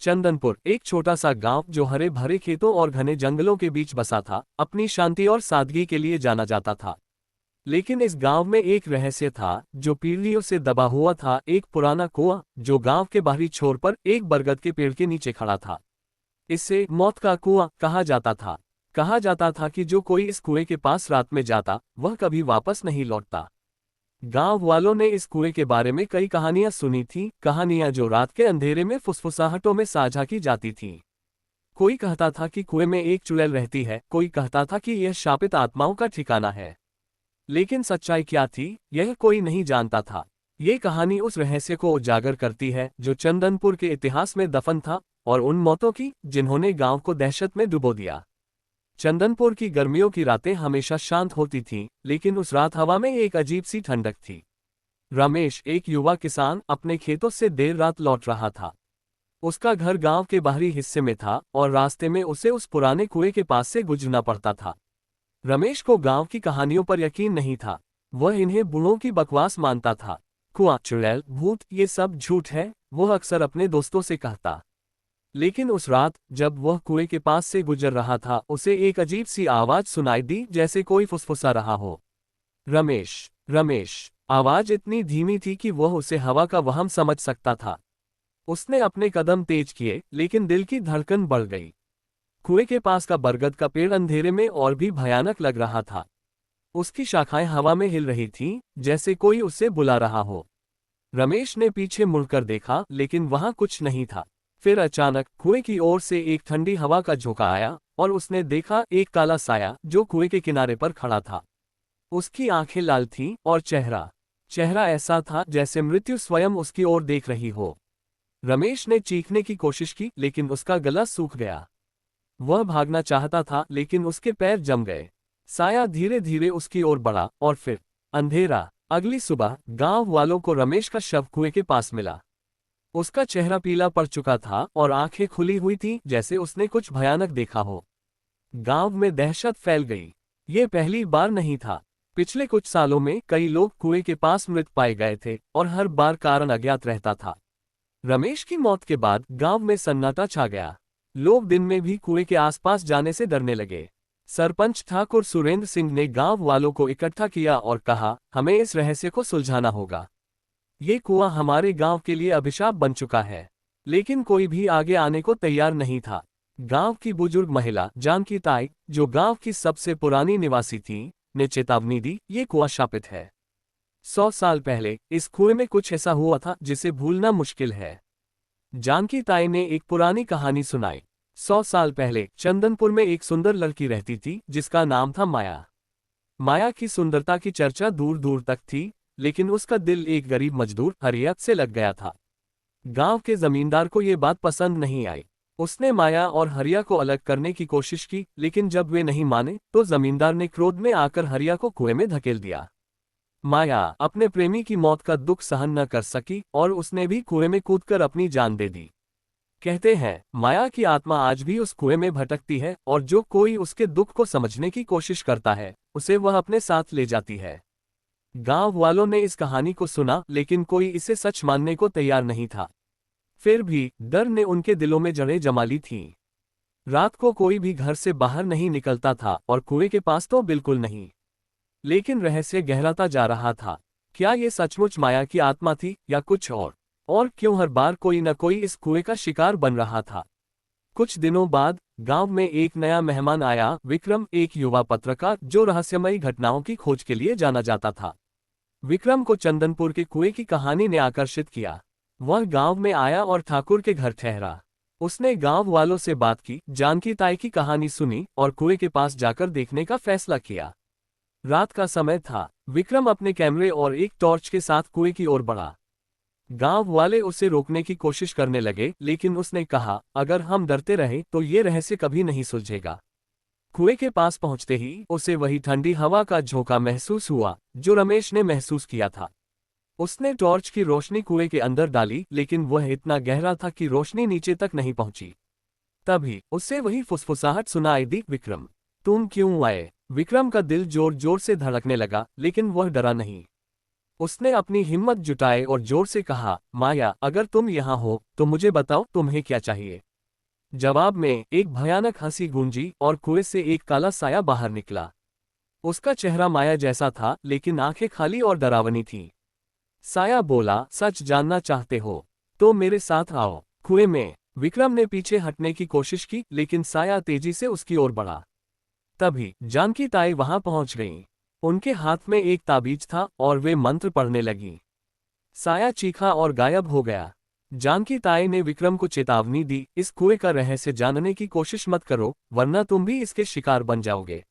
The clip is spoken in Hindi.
चंदनपुर एक छोटा सा गांव जो हरे भरे खेतों और घने जंगलों के बीच बसा था, अपनी शांति और सादगी के लिए जाना जाता था। लेकिन इस गांव में एक रहस्य था जो पीढ़ियों से दबा हुआ था। एक पुराना कुआं जो गांव के बाहरी छोर पर एक बरगद के पेड़ के नीचे खड़ा था। इसे मौत का कुआं कहा जाता था। कहा जाता था कि जो कोई इस कुएं के पास रात में जाता वह कभी वापस नहीं लौटता। गांव वालों ने इस कुएं के बारे में कई कहानियां सुनी थीं, कहानियां जो रात के अंधेरे में फुसफुसाहटों में साझा की जाती थीं। कोई कहता था कि कुएं में एक चुड़ैल रहती है, कोई कहता था कि यह शापित आत्माओं का ठिकाना है। लेकिन सच्चाई क्या थी, यह कोई नहीं जानता था। ये कहानी उस रहस्य को उजागर करती है जो चंदनपुर के इतिहास में दफन था, और उन मौतों की जिन्होंने गांव को दहशत में डुबो दिया। चंदनपुर की गर्मियों की रातें हमेशा शांत होती थीं, लेकिन उस रात हवा में एक अजीब सी ठंडक थी। रमेश, एक युवा किसान, अपने खेतों से देर रात लौट रहा था। उसका घर गांव के बाहरी हिस्से में था और रास्ते में उसे उस पुराने कुएं के पास से गुजरना पड़ता था। रमेश को गांव की कहानियों पर यकीन नहीं था। वह इन्हें बूढ़ों की बकवास मानता था। कुआं, चुड़ैल, भूत, ये सब झूठ है, वह अक्सर अपने दोस्तों से कहता। लेकिन उस रात जब वह कुएं के पास से गुजर रहा था, उसे एक अजीब सी आवाज सुनाई दी, जैसे कोई फुसफुसा रहा हो। रमेश, रमेश। आवाज इतनी धीमी थी कि वह उसे हवा का वहम समझ सकता था। उसने अपने कदम तेज किए, लेकिन दिल की धड़कन बढ़ गई। कुएं के पास का बरगद का पेड़ अंधेरे में और भी भयानक लग रहा था। उसकी शाखाएं हवा में हिल रही थीं, जैसे कोई उसे बुला रहा हो। रमेश ने पीछे मुड़कर देखा, लेकिन वहां कुछ नहीं था। फिर अचानक कुएं की ओर से एक ठंडी हवा का झोंका आया और उसने देखा एक काला साया जो कुएं के किनारे पर खड़ा था। उसकी आंखें लाल थीं और चेहरा चेहरा ऐसा था जैसे मृत्यु स्वयं उसकी ओर देख रही हो। रमेश ने चीखने की कोशिश की, लेकिन उसका गला सूख गया। वह भागना चाहता था, लेकिन उसके पैर जम गए। साया धीरे धीरे उसकी ओर बढ़ा और फिर अंधेरा। अगली सुबह गांव वालों को रमेश का शव कुएं के पास मिला। उसका चेहरा पीला पड़ चुका था और आंखें खुली हुई थीं, जैसे उसने कुछ भयानक देखा हो। गांव में दहशत फैल गई। ये पहली बार नहीं था। पिछले कुछ सालों में कई लोग कुएं के पास मृत पाए गए थे और हर बार कारण अज्ञात रहता था। रमेश की मौत के बाद गांव में सन्नाटा छा गया। लोग दिन में भी कुएं के आसपास जाने से डरने लगे। सरपंच ठाकुर सुरेंद्र सिंह ने गांव वालों को इकट्ठा किया और कहा, हमें इस रहस्य को सुलझाना होगा। ये कुआं हमारे गांव के लिए अभिशाप बन चुका है। लेकिन कोई भी आगे आने को तैयार नहीं था। गांव की बुजुर्ग महिला जानकी ताई, जो गांव की सबसे पुरानी निवासी थी, ने चेतावनी दी, ये कुआं शापित है। 100 साल पहले इस कुएं में कुछ ऐसा हुआ था जिसे भूलना मुश्किल है। जानकी ताई ने एक पुरानी कहानी सुनाई। 100 साल पहले चंदनपुर में एक सुंदर लड़की रहती थी जिसका नाम था माया। माया की सुंदरता की चर्चा दूर दूर तक थी, लेकिन उसका दिल एक गरीब मजदूर हरियत से लग गया था। गांव के जमींदार को ये बात पसंद नहीं आई। उसने माया और हरिया को अलग करने की कोशिश की, लेकिन जब वे नहीं माने तो जमींदार ने क्रोध में आकर हरिया को कुएं में धकेल दिया। माया अपने प्रेमी की मौत का दुख सहन न कर सकी और उसने भी कुएं में कूदकर अपनी जान दे दी। कहते हैं, माया की आत्मा आज भी उस कुएं में भटकती है और जो कोई उसके दुख को समझने की कोशिश करता है, उसे वह अपने साथ ले जाती है। गांव वालों ने इस कहानी को सुना, लेकिन कोई इसे सच मानने को तैयार नहीं था। फिर भी डर ने उनके दिलों में जड़ें जमा ली थीं। रात को कोई भी घर से बाहर नहीं निकलता था और कुएं के पास तो बिल्कुल नहीं। लेकिन रहस्य गहराता जा रहा था। क्या ये सचमुच माया की आत्मा थी या कुछ और? और क्यों हर बार कोई न कोई इस कुएं का शिकार बन रहा था? कुछ दिनों बाद गांव में एक नया मेहमान आया, विक्रम, एक युवा पत्रकार जो रहस्यमयी घटनाओं की खोज के लिए जाना जाता था। विक्रम को चंदनपुर के कुएं की कहानी ने आकर्षित किया। वह गांव में आया और ठाकुर के घर ठहरा। उसने गांव वालों से बात की, जानकी ताई की कहानी सुनी और कुएं के पास जाकर देखने का फैसला किया। रात का समय था। विक्रम अपने कैमरे और एक टॉर्च के साथ कुएं की ओर बढ़ा। गांव वाले उसे रोकने की कोशिश करने लगे, लेकिन उसने कहा, अगर हम डरते रहे तो ये रहस्य कभी नहीं सुलझेगा। कुएं के पास पहुंचते ही उसे वही ठंडी हवा का झोंका महसूस हुआ जो रमेश ने महसूस किया था। उसने टॉर्च की रोशनी कुएं के अंदर डाली, लेकिन वह इतना गहरा था कि रोशनी नीचे तक नहीं पहुंची। तभी उससे वही फुसफुसाहट सुनाई दी, विक्रम, तुम क्यों आए? विक्रम का दिल जोर जोर से धड़कने लगा, लेकिन वह डरा नहीं। उसने अपनी हिम्मत जुटाई और जोर से कहा, माया, अगर तुम यहाँ हो तो मुझे बताओ तुम्हें क्या चाहिए। जवाब में एक भयानक हंसी गूंजी और कुएं से एक काला साया बाहर निकला। उसका चेहरा माया जैसा था, लेकिन आंखें खाली और डरावनी थीं। साया बोला, सच जानना चाहते हो तो मेरे साथ आओ। कुएं में विक्रम ने पीछे हटने की कोशिश की, लेकिन साया तेजी से उसकी ओर बढ़ा। तभी जानकी ताई वहां पहुंच गईं। उनके हाथ में एक ताबीज था और वे मंत्र पढ़ने लगीं। साया चीखा और गायब हो गया। जानकी ताई ने विक्रम को चेतावनी दी, इस कुएं का रहस्य जानने की कोशिश मत करो, वरना तुम भी इसके शिकार बन जाओगे।